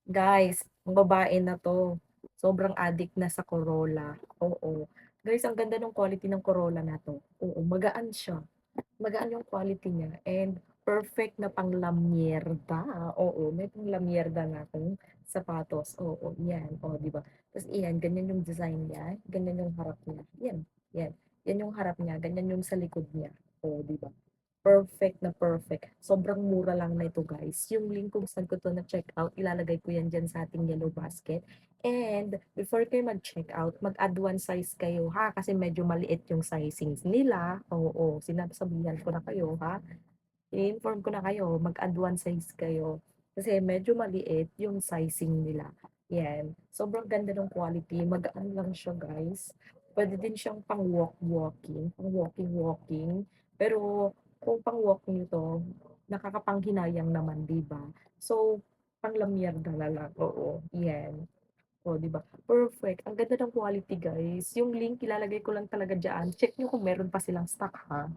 Guys, ang babae na 'to, sobrang addict na sa Corolla, oo. Guys, ang ganda ng quality ng Corolla na 'to, oo, magaan siya, magaan yung quality niya and perfect na panglamyerda, oo, may panglamyerda na akong sapatos, oo, 'yan, oh, 'di ba? Tas iyan, ganyan yung design niya, ganyan yung harap niya, 'yan, 'yan. 'Yan yung harap niya, ganyan yung sa likod niya, oh, 'di ba? Perfect na perfect. Sobrang mura lang nito guys. Yung link kung saan ko 'to na-checkout, ilalagay ko yan diyan sa ating yellow basket. And before kayo mag-checkout, mag-add one size kayo ha, kasi medyo maliit yung sizings nila. Oo, sinasabihan ko na kayo ha. I-inform ko na kayo, mag-add one size kayo. Kasi medyo maliit yung sizing nila. Yan. Sobrang ganda ng quality. Magaan lang siya, guys. Pwede din siyang pang walk-walking, pang walking-walking. Pero kung pang walking ito, nakakapanghinayang naman, di ba? So, pang lamyerda na lang. Oo, yan. O, di ba? Perfect. Ang ganda ng quality, guys. Yung link, ilalagay ko lang talaga dyan. Check nyo kung meron pa silang stock, ha?